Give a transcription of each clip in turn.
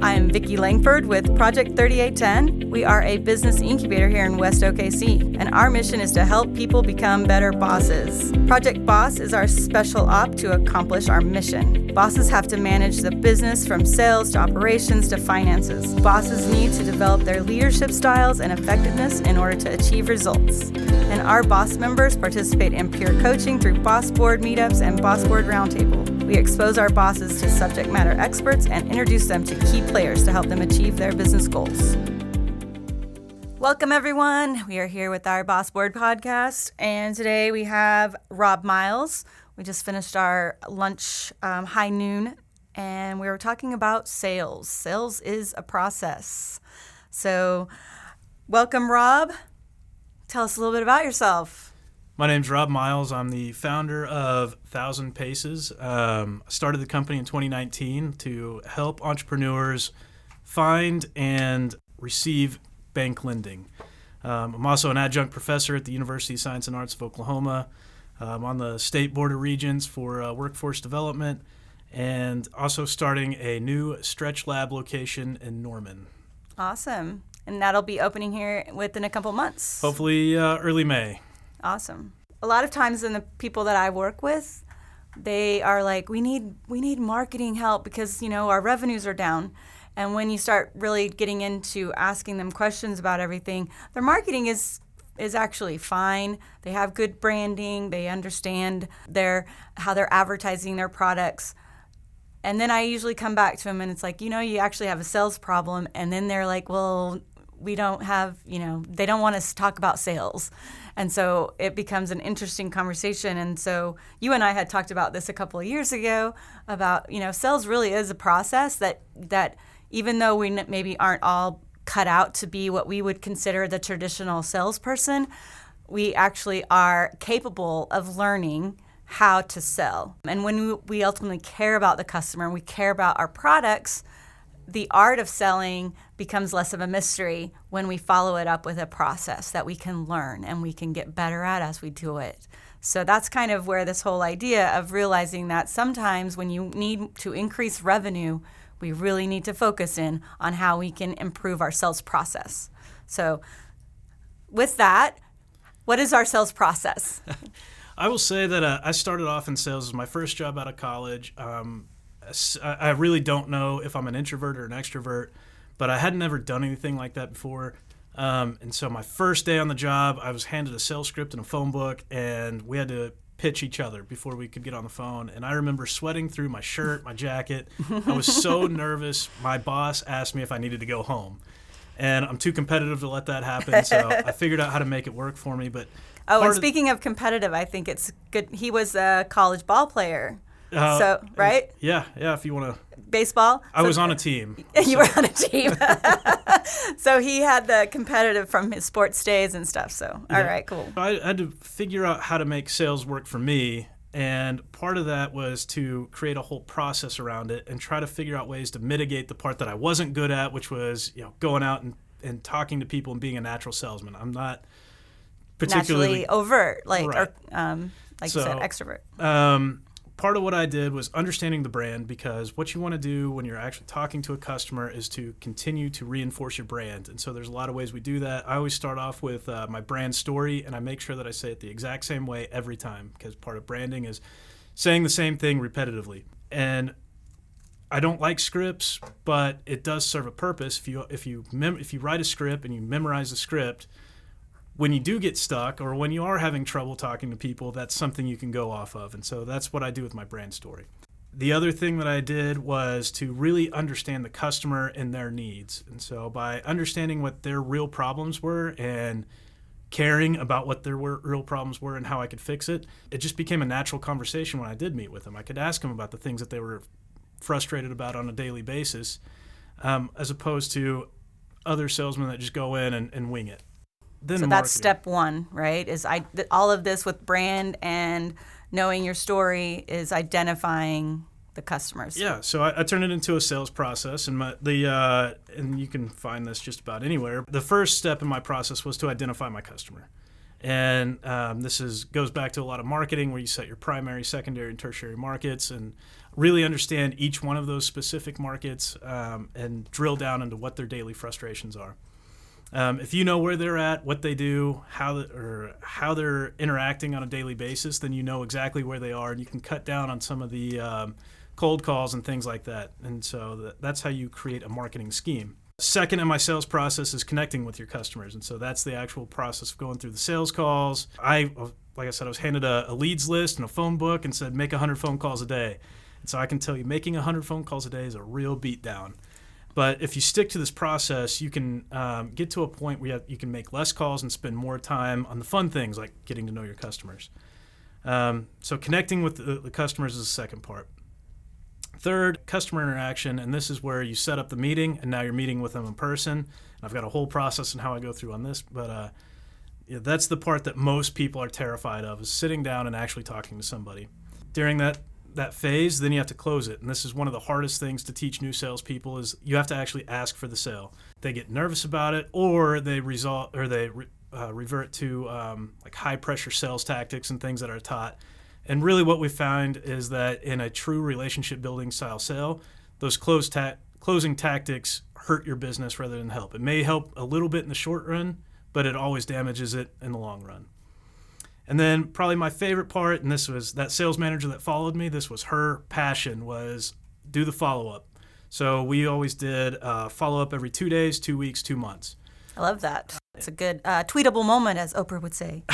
I'm Vicki Langford with Project 3810. We are a business incubator here in West OKC, and our mission is to help people become better bosses. Project Boss is our special op to accomplish our mission. Bosses have to manage the business from sales to operations to finances. Bosses need to develop their leadership styles and effectiveness in order to achieve results. And our boss members participate in peer coaching through Boss Board meetups and Boss Board Roundtable. We expose our bosses to subject matter experts and introduce them to key players to help them achieve their business goals. Welcome, everyone. We are here with our Boss Board podcast, and today we have Rob Miles. We just finished our lunch, high noon, and we were talking about sales. Sales is a process. So welcome, Rob. Tell us a little bit about yourself. My name's Rob Miles. I'm the founder of 1,000 Paces. I started the company in 2019 to help entrepreneurs find and receive bank lending. I'm also an adjunct professor at the University of Science and Arts of Oklahoma. I'm on the State Board of Regents for workforce development, and also starting a new Stretch Lab location in Norman. Awesome. And that'll be opening here within a couple months. Hopefully early May. Awesome. A lot of times in the people that I work with, they are like, we need marketing help because, our revenues are down. And when you start really getting into asking them questions about everything, their marketing is actually fine. They have good branding. They understand how they're advertising their products. And then I usually come back to them and it's like, you actually have a sales problem. And then they're like, well, we don't have, they don't want us to talk about sales. And so it becomes an interesting conversation. And so you and I had talked about this a couple of years ago about, sales really is a process that even though we maybe aren't all cut out to be what we would consider the traditional salesperson, we actually are capable of learning how to sell. And when we ultimately care about the customer and we care about our products, the art of selling becomes less of a mystery when we follow it up with a process that we can learn and we can get better at as we do it. So that's kind of where this whole idea of realizing that sometimes when you need to increase revenue, we really need to focus in on how we can improve our sales process. So with that, what is our sales process? I will say that I started off in sales as my first job out of college. I really don't know if I'm an introvert or an extrovert, but I had never done anything like that before. And so my first day on the job, I was handed a sales script and a phone book, and we had to pitch each other before we could get on the phone. And I remember sweating through my shirt, my jacket. I was so nervous. My boss asked me if I needed to go home. And I'm too competitive to let that happen, so I figured out how to make it work for me. But and speaking of competitive, I think it's good. He was a college ball player. Right? Yeah, if you want to. Baseball? I was on a team. You were on a team. So he had the competitive from his sports days and stuff. So, all right, cool. I had to figure out how to make sales work for me. And part of that was to create a whole process around it and try to figure out ways to mitigate the part that I wasn't good at, which was going out and talking to people and being a natural salesman. I'm not particularly naturally overt, right. You said, extrovert. Part of what I did was understanding the brand, because what you want to do when you're actually talking to a customer is to continue to reinforce your brand. And so there's a lot of ways we do that. I always start off with my brand story, and I make sure that I say it the exact same way every time, because part of branding is saying the same thing repetitively. And I don't like scripts, but it does serve a purpose. If you write a script and you memorize the script, when you do get stuck or when you are having trouble talking to people, that's something you can go off of. And so that's what I do with my brand story. The other thing that I did was to really understand the customer and their needs. And so by understanding what their real problems were and caring about what their real problems were and how I could fix it, it just became a natural conversation when I did meet with them. I could ask them about the things that they were frustrated about on a daily basis, as opposed to other salesmen that just go in and wing it. So that's step one, right? Is all of this with brand and knowing your story is identifying the customers. Yeah, so I turned it into a sales process, and and you can find this just about anywhere. The first step in my process was to identify my customer. And this goes back to a lot of marketing where you set your primary, secondary, and tertiary markets. And really understand each one of those specific markets and drill down into what their daily frustrations are. If you know where they're at, what they do, how they're interacting on a daily basis, then you know exactly where they are, and you can cut down on some of the cold calls and things like that. And so that's how you create a marketing scheme. Second in my sales process is connecting with your customers. And so that's the actual process of going through the sales calls. Like I said, I was handed a leads list and a phone book and said, make 100 phone calls a day. And so I can tell you, making 100 phone calls a day is a real beatdown. But if you stick to this process, you can get to a point where you can make less calls and spend more time on the fun things like getting to know your customers. So connecting with the customers is the second part. Third, customer interaction, and this is where you set up the meeting, and now you're meeting with them in person. And I've got a whole process and how I go through on this, but that's the part that most people are terrified of, is sitting down and actually talking to somebody. During that phase, then you have to close it, and this is one of the hardest things to teach new salespeople, is you have to actually ask for the sale. They get nervous about it, or they revert to like high pressure sales tactics and things that are taught. And really what we found is that in a true relationship building style sale, those closing tactics hurt your business rather than help. It may help a little bit in the short run, but it always damages it in the long run. And then probably my favorite part, and this was that sales manager that followed me, this was her passion, was do the follow-up. So we always did follow-up every 2 days, 2 weeks, 2 months. I love that. It's a good tweetable moment, as Oprah would say.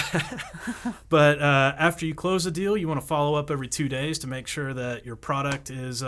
But after you close a deal, you want to follow up every 2 days to make sure that your product is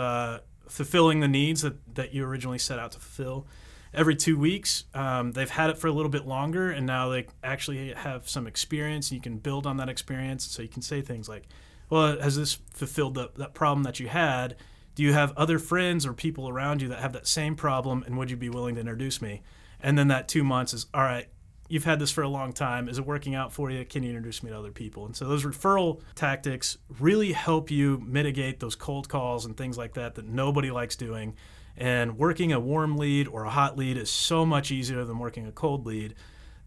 fulfilling the needs that you originally set out to fulfill. Every 2 weeks, they've had it for a little bit longer, and now they actually have some experience. You can build on that experience. So you can say things like, well, has this fulfilled that problem that you had? Do you have other friends or people around you that have that same problem, and would you be willing to introduce me? And then that 2 months is, all right, you've had this for a long time. Is it working out for you? Can you introduce me to other people? And so those referral tactics really help you mitigate those cold calls and things like that nobody likes doing. And working a warm lead or a hot lead is so much easier than working a cold lead.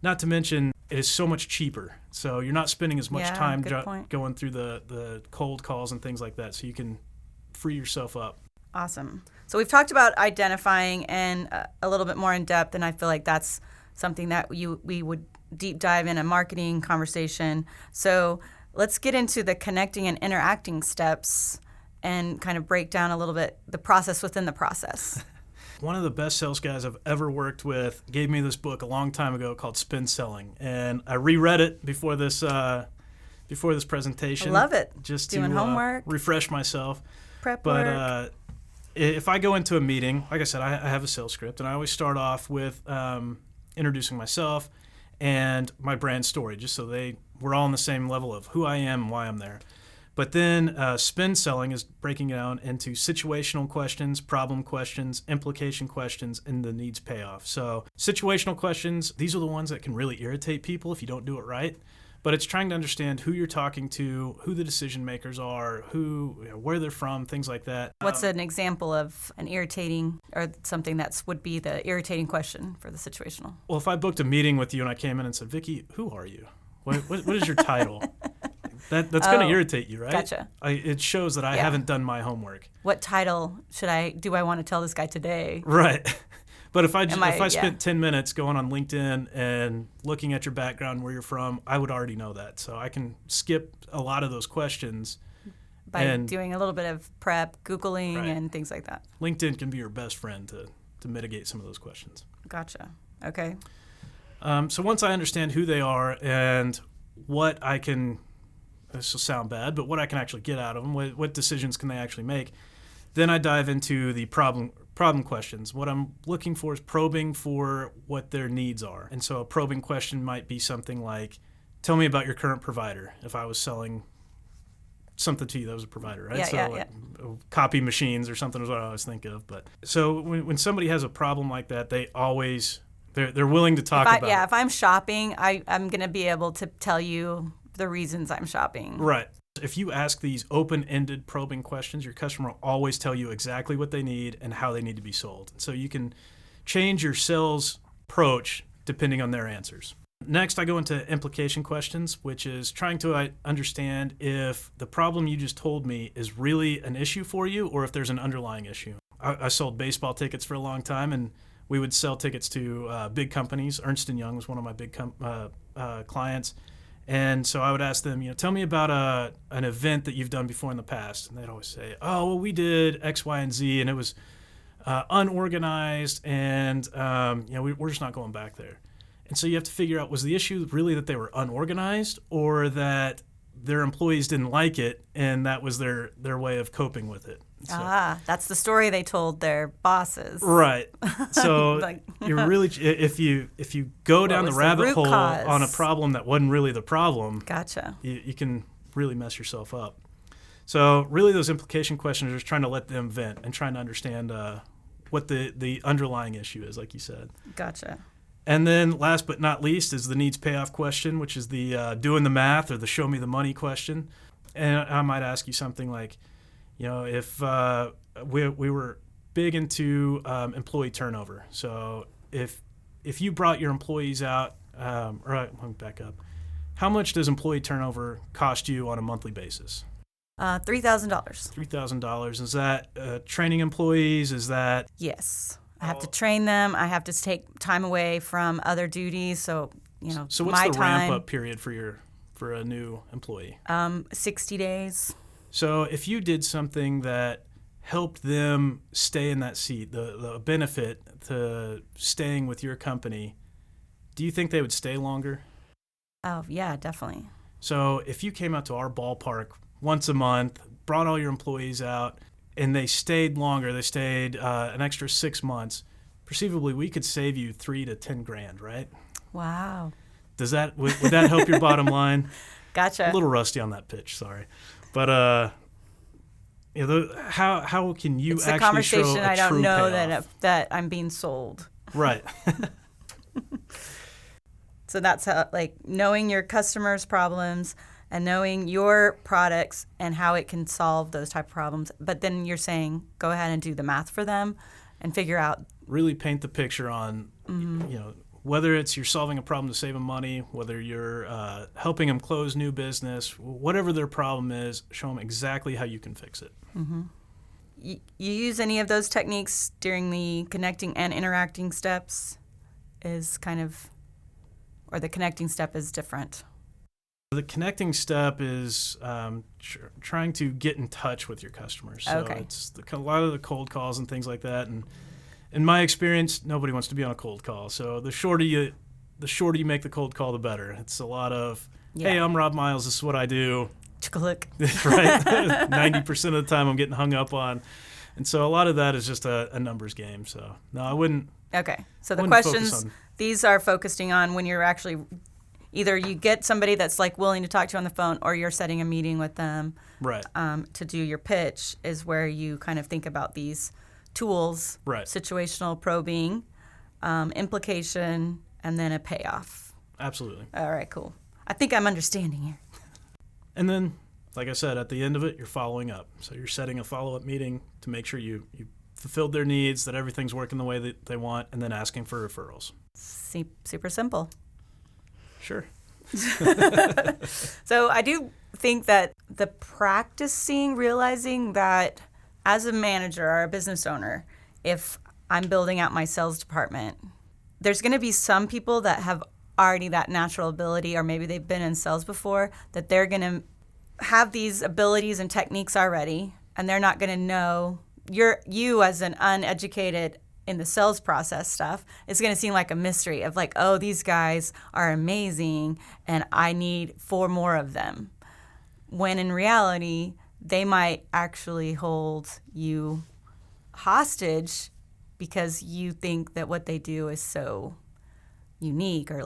Not to mention, it is so much cheaper. So you're not spending as much time going through the cold calls and things like that. So you can free yourself up. Awesome. So we've talked about identifying and a little bit more in depth, and I feel like that's something that we would deep dive in a marketing conversation. So let's get into the connecting and interacting steps and kind of break down a little bit the process within the process. One of the best sales guys I've ever worked with gave me this book a long time ago called Spin Selling, and I reread it before this presentation. I love it. Just doing to homework, refresh myself. Prep work. But if I go into a meeting, like I said, I have a sales script, and I always start off with introducing myself and my brand story, just so we're all on the same level of who I am and why I'm there. But then spin selling is breaking it down into situational questions, problem questions, implication questions, and the needs payoff. So situational questions, these are the ones that can really irritate people if you don't do it right. But it's trying to understand who you're talking to, who the decision makers are, where they're from, things like that. What's an example of an irritating or something that would be the irritating question for the situational? Well, if I booked a meeting with you and I came in and said, Vicki, who are you? What is your title? That's going to irritate you, right? Gotcha. It shows that I haven't done my homework. What title do I want to tell this guy today? Right. But if I spent 10 minutes going on LinkedIn and looking at your background, where you're from, I would already know that. So I can skip a lot of those questions. By doing a little bit of prep, Googling, right, and things like that. LinkedIn can be your best friend to mitigate some of those questions. Gotcha. Okay. So once I understand who they are and what I can, this will sound bad, but what I can actually get out of them, what decisions can they actually make, then I dive into the problem questions. What I'm looking for is probing for what their needs are. And so a probing question might be something like, tell me about your current provider. If I was selling something to you that was a provider, right? Copy machines or something is what I always think of. But so when somebody has a problem like that, they're willing to talk about it. Yeah, if I'm shopping, I'm going to be able to tell you the reasons I'm shopping. Right. If you ask these open-ended probing questions, your customer will always tell you exactly what they need and how they need to be sold. So you can change your sales approach depending on their answers. Next, I go into implication questions, which is trying to understand if the problem you just told me is really an issue for you or if there's an underlying issue. I sold baseball tickets for a long time, and we would sell tickets to big companies. Ernst & Young was one of my big clients. And so I would ask them, tell me about an event that you've done before in the past. And they'd always say, oh, well, we did X, Y, and Z, and it was unorganized, and we're just not going back there. And so you have to figure out, was the issue really that they were unorganized or that their employees didn't like it and that was their way of coping with it? So, that's the story they told their bosses. Right. So you're really, if you go down the rabbit hole on a problem that wasn't really the problem, gotcha. You can really mess yourself up. So really those implication questions are just trying to let them vent and trying to understand what the underlying issue is, like you said. Gotcha. And then last but not least is the needs payoff question, which is the doing the math or the show me the money question. And I might ask you something like, if we were big into employee turnover. So if you brought your employees out, let me back up. How much does employee turnover cost you on a monthly basis? $3,000. $3,000. Is that training employees? Is that? Yes. I have to train them. I have to take time away from other duties. So, So what's the ramp up period for a new employee? 60 days. So if you did something that helped them stay in that seat, the benefit to staying with your company, do you think they would stay longer? Oh, yeah, definitely. So if you came out to our ballpark once a month, brought all your employees out, and they stayed longer, they stayed an extra 6 months, perceivably we could save you $3,000 to $10,000, right? Wow. Would that help your bottom line? Gotcha. A little rusty on that pitch, sorry. But how can you it's actually show a true payoff? It's a conversation I don't know that I'm being sold. Right. So that's how, knowing your customers' problems and knowing your products and how it can solve those type of problems. But then you're saying, go ahead and do the math for them and figure out. Really paint the picture on, whether it's you're solving a problem to save them money, whether you're helping them close new business, whatever their problem is, show them exactly how you can fix it. Mm-hmm. You use any of those techniques during the connecting and interacting steps or the connecting step is different? The connecting step is trying to get in touch with your customers. So it's a lot of the cold calls and things like that. And in my experience, nobody wants to be on a cold call. So the shorter you make the cold call, the better. It's a lot of, hey, I'm Rob Miles. This is what I do. Click. Right. 90% of the time I'm getting hung up on. And so a lot of that is just a numbers game. So no, I wouldn't. Okay. So the questions, these are focusing on when you're actually either you get somebody that's willing to talk to you on the phone or you're setting a meeting with them to do your pitch is where you kind of think about these tools, situational probing, implication, and then a payoff. Absolutely. All right, cool. I think I'm understanding here. And then, like I said, at the end of it, you're following up. So you're setting a follow-up meeting to make sure you fulfilled their needs, that everything's working the way that they want, and then asking for referrals. Super simple. Sure. So I do think that the realizing that as a manager or a business owner, if I'm building out my sales department, there's going to be some people that have already that natural ability, or maybe they've been in sales before, that they're going to have these abilities and techniques already, and they're not going to know you as an uneducated in the sales process stuff, it's going to seem like a mystery of oh, these guys are amazing and I need 4 more of them. When in reality, they might actually hold you hostage because you think that what they do is so unique or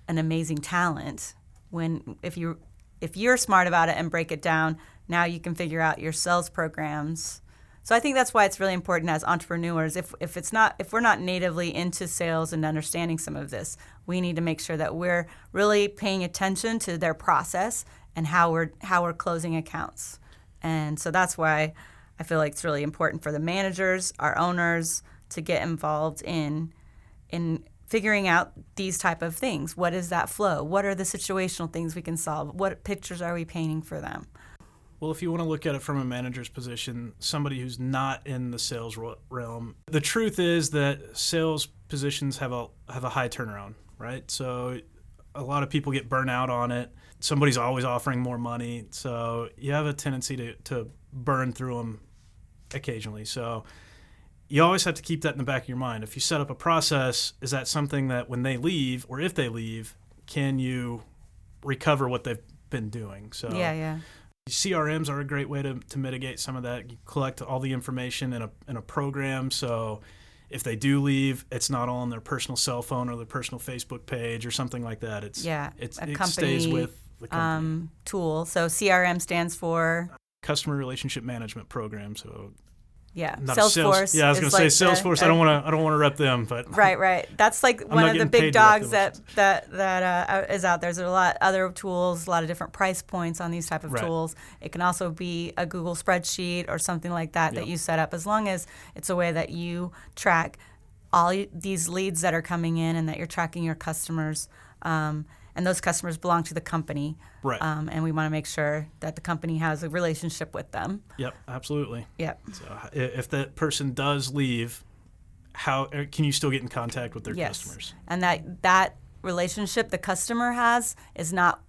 an amazing talent. When if you're smart about it and break it down, now you can figure out your sales programs. So I think that's why it's really important as entrepreneurs. If we're not natively into sales and understanding some of this, we need to make sure that we're really paying attention to their process and how we're closing accounts. And so that's why I feel like it's really important for the managers, our owners, to get involved in figuring out these type of things. What is that flow? What are the situational things we can solve? What pictures are we painting for them? Well, if you want to look at it from a manager's position, somebody who's not in the sales realm, the truth is that sales positions have a high turnaround, right? So a lot of people get burnt out on it. Somebody's always offering more money, so you have a tendency to burn through them occasionally. So you always have to keep that in the back of your mind. If you set up a process, is that something that when they leave, or if they leave, can you recover what they've been doing? So Yeah. CRMs are a great way to mitigate some of that. You collect all the information in a program, so if they do leave, it's not all on their personal cell phone or their personal Facebook page or something like that. It stays with the company. Tool. So CRM stands for Customer Relationship Management Program. So Salesforce. I was going to say Salesforce. I don't want to rep them, but right. That's like one of the big dogs that is out there. There's a lot other tools, a lot of different price points on these type of tools. It can also be a Google spreadsheet or something like that that you set up, as long as it's a way that you track all these leads that are coming in and that you're tracking your customers. And those customers belong to the company. Right. And we want to make sure that the company has a relationship with them. Yep, absolutely. Yep. So if that person does leave, how can you still get in contact with their customers? And that relationship the customer has is not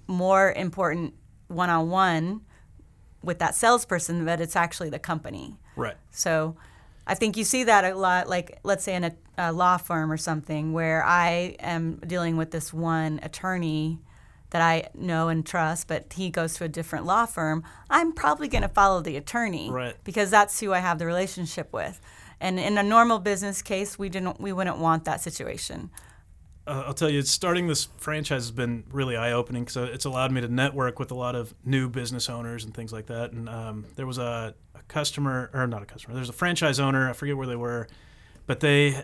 more important one-on-one with that salesperson, but it's actually the company. Right. So I think you see that a lot, like let's say in a law firm or something, where I am dealing with this one attorney that I know and trust, but he goes to a different law firm. I'm probably going to follow the attorney, because that's who I have the relationship with. And in a normal business case, we wouldn't want that situation. I'll tell you, starting this franchise has been really eye-opening, because it's allowed me to network with a lot of new business owners and things like that. And there was a customer, or not a customer, there's a franchise owner, I forget where they were, but they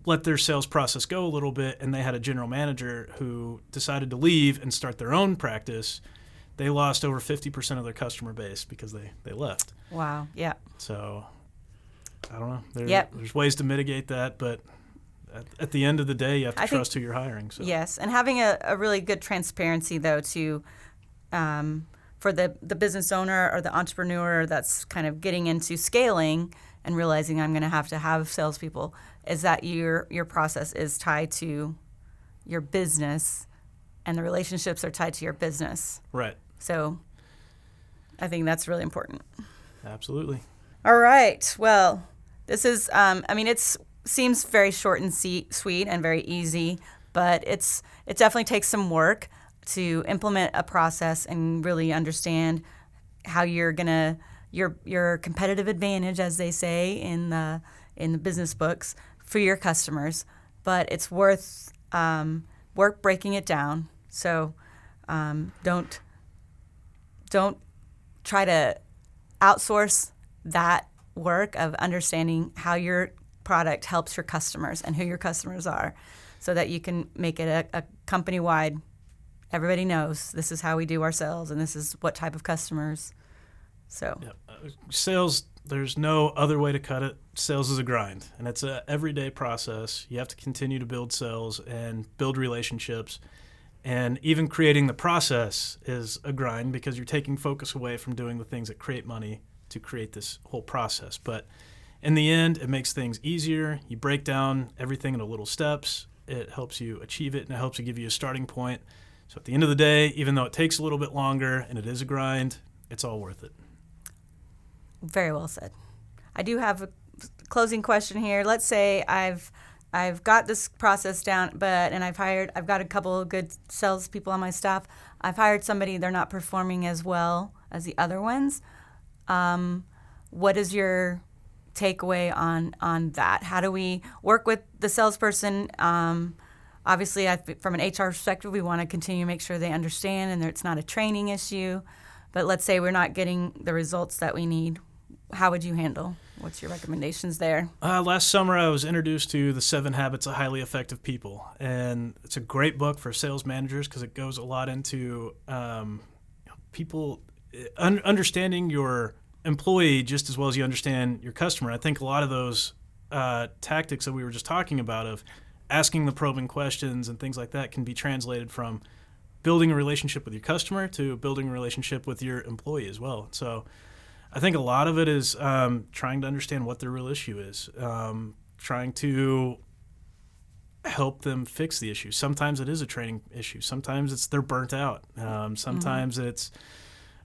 let their sales process go a little bit, and they had a general manager who decided to leave and start their own practice. They lost over 50% of their customer base because they left. Wow, yeah. So, I don't know. There's ways to mitigate that, but at the end of the day, you have to trust who you're hiring. So. Yes, and having a really good transparency, though, to for the business owner or the entrepreneur that's kind of getting into scaling and realizing I'm going to have salespeople, is that your process is tied to your business, and the relationships are tied to your business. Right. So I think that's really important. Absolutely. All right. Well, this is, it seems very short and sweet and very easy, but it definitely takes some work to implement a process and really understand how you're going to, your competitive advantage, as they say in the business books, for your customers. But it's worth breaking it down. So don't try to outsource that work of understanding how your product helps your customers and who your customers are, so that you can make it a company-wide. Everybody knows this is how we do our sales, and this is what type of customers. So sales, there's no other way to cut it. Sales is a grind, and it's an everyday process. You have to continue to build sales and build relationships, and even creating the process is a grind, because you're taking focus away from doing the things that create money to create this whole process. But in the end, it makes things easier. You break down everything into little steps. It helps you achieve it, and it helps you give you a starting point. So at the end of the day, even though it takes a little bit longer and it is a grind, it's all worth it. Very well said. I do have a closing question here. Let's say I've got this process down, and I've got a couple of good salespeople on my staff. I've hired somebody, they're not performing as well as the other ones. What is your takeaway on that? How do we work with the salesperson? Obviously, from an HR perspective, we want to continue to make sure they understand and that it's not a training issue. But let's say we're not getting the results that we need. How would you handle? What's your recommendations there? Last summer, I was introduced to The 7 Habits of Highly Effective People. And it's a great book for sales managers, because it goes a lot into people understanding your employee just as well as you understand your customer. I think a lot of those tactics that we were just talking about, of asking the probing questions and things like that can be translated from building a relationship with your customer to building a relationship with your employee as well. So I think a lot of it is trying to understand what their real issue is, trying to help them fix the issue. Sometimes it is a training issue. Sometimes it's they're burnt out. Sometimes it's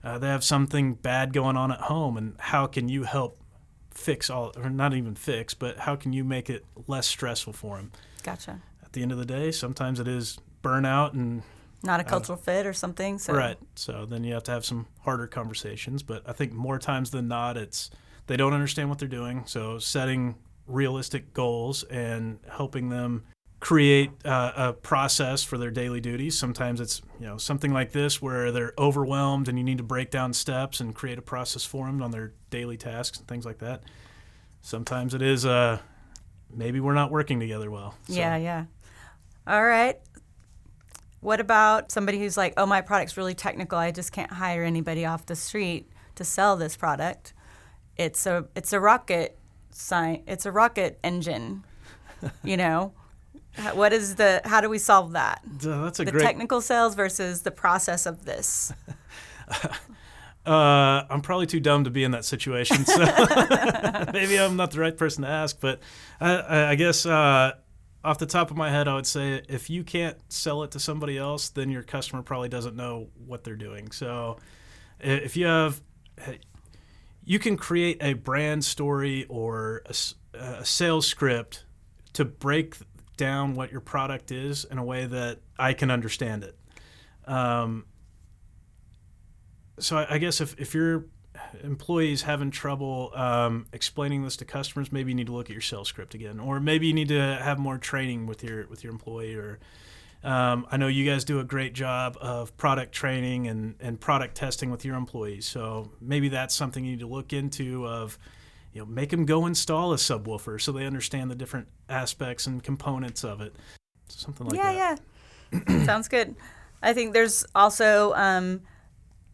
they have something bad going on at home, and how can you help fix all, or not even fix, but how can you make it less stressful for them? Gotcha. At the end of the day, sometimes it is burnout and not a cultural fit or something. So. Right. So then you have to have some harder conversations. But I think more times than not, it's they don't understand what they're doing. So setting realistic goals and helping them create a process for their daily duties. Sometimes it's something like this where they're overwhelmed and you need to break down steps and create a process for them on their daily tasks and things like that. Sometimes it is maybe we're not working together well. So. Yeah. All right. What about somebody who's like, oh, my product's really technical. I just can't hire anybody off the street to sell this product. It's a rocket It's a rocket engine. How do we solve that? That's the technical sales versus the process of this. I'm probably too dumb to be in that situation, so maybe I'm not the right person to ask. But I guess off the top of my head, I would say if you can't sell it to somebody else, then your customer probably doesn't know what they're doing. So if you can create a brand story or a sales script to break down what your product is in a way that I can understand it. So I guess if your employees having trouble explaining this to customers, maybe you need to look at your sales script again, or maybe you need to have more training with your employee. Or I know you guys do a great job of product training and product testing with your employees. So maybe that's something you need to look into of. Make them go install a subwoofer so they understand the different aspects and components of it. Something like that. Yeah. Sounds good. I think there's also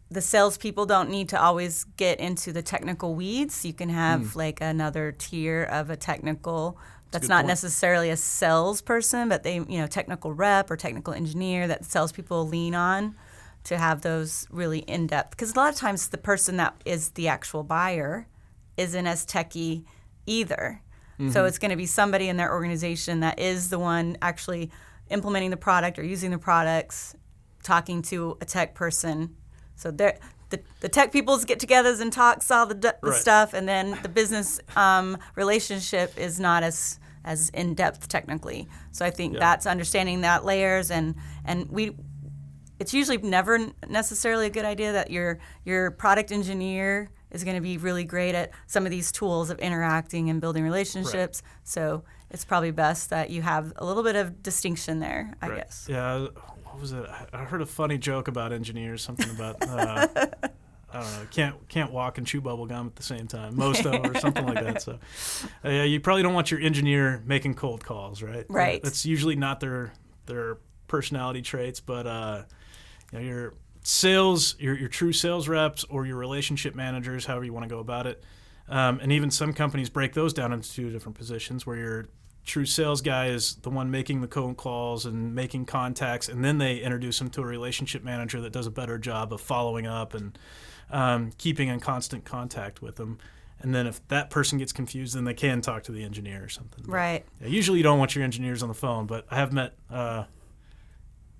the salespeople don't need to always get into the technical weeds. You can have like another tier of a technical that's not necessarily a salesperson, but they, technical rep or technical engineer that salespeople lean on to have those really in-depth. Because a lot of times the person that is the actual buyer isn't as techy either. Mm-hmm. So it's going to be somebody in their organization that is the one actually implementing the product or using the products, talking to a tech person. So the tech peoples get together and talk, solve the right. stuff, and then the business relationship is not as in-depth technically. So I think that's understanding that layers and it's usually never necessarily a good idea that your product engineer is going to be really great at some of these tools of interacting and building relationships. Right. So it's probably best that you have a little bit of distinction there, I guess. Yeah. What was it? I heard a funny joke about engineers, something about, I don't know, can't walk and chew bubble gum at the same time, most of them, or something like that. So you probably don't want your engineer making cold calls, right? Right. That's usually not their personality traits, but your sales, your true sales reps or your relationship managers, however you want to go about it. And even some companies break those down into two different positions where your true sales guy is the one making the cold calls and making contacts, and then they introduce them to a relationship manager that does a better job of following up and keeping in constant contact with them. And then if that person gets confused, then they can talk to the engineer or something. Right. But, usually you don't want your engineers on the phone, but I have met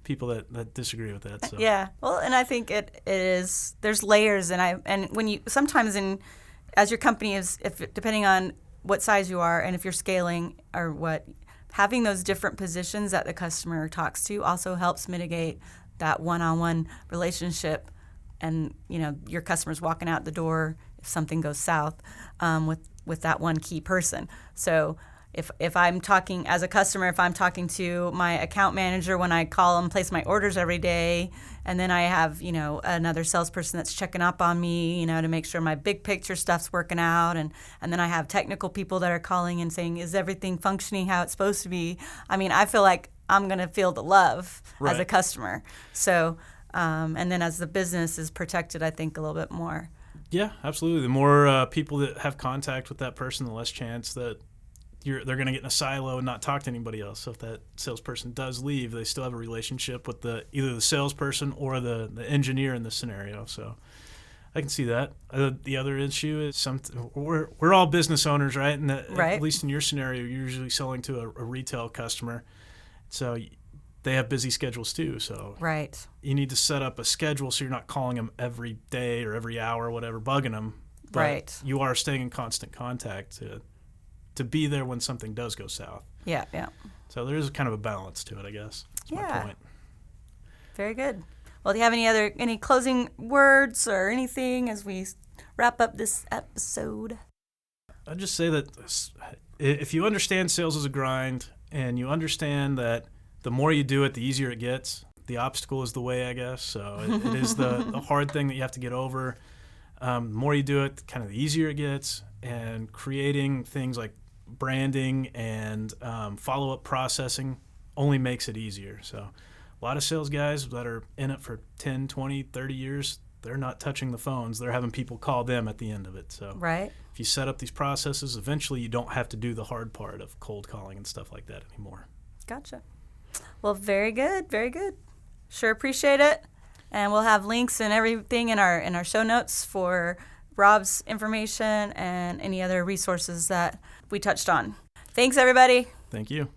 people that disagree with that. So. Yeah. Well, and I think it is. There's layers, and when you sometimes as your company is, depending on what size you are and if you're scaling or what, having those different positions that the customer talks to also helps mitigate that one-on-one relationship, and your customer's walking out the door if something goes south with that one key person. So. If I'm talking as a customer, if I'm talking to my account manager when I call and place my orders every day, and then I have, another salesperson that's checking up on me, to make sure my big picture stuff's working out, and then I have technical people that are calling and saying, is everything functioning how it's supposed to be? I mean, I feel like I'm going to feel the love as a customer. So, and then as the business is protected, I think a little bit more. Yeah, absolutely. The more people that have contact with that person, the less chance that they're going to get in a silo and not talk to anybody else. So if that salesperson does leave, they still have a relationship with either the salesperson or the engineer in this scenario. So I can see that. The other issue is we're all business owners, right? And at least in your scenario, you're usually selling to a retail customer. So they have busy schedules too. So you need to set up a schedule so you're not calling them every day or every hour or whatever, bugging them. But you are staying in constant contact to be there when something does go south. Yeah. So there is kind of a balance to it, I guess. That's my point. Very good. Well, do you have any closing words or anything as we wrap up this episode? I'd just say that if you understand sales as a grind and you understand that the more you do it, the easier it gets. The obstacle is the way, I guess. So it is the hard thing that you have to get over. The more you do it, kind of the easier it gets. And creating things like branding and follow-up processing only makes it easier. So a lot of sales guys that are in it for 10, 20, 30 years, they're not touching the phones. They're having people call them at the end of it. So if you set up these processes, eventually you don't have to do the hard part of cold calling and stuff like that anymore. Gotcha. Well, very good. Very good. Sure appreciate it. And we'll have links and everything in our show notes for Rob's information and any other resources that we touched on. Thanks, everybody. Thank you.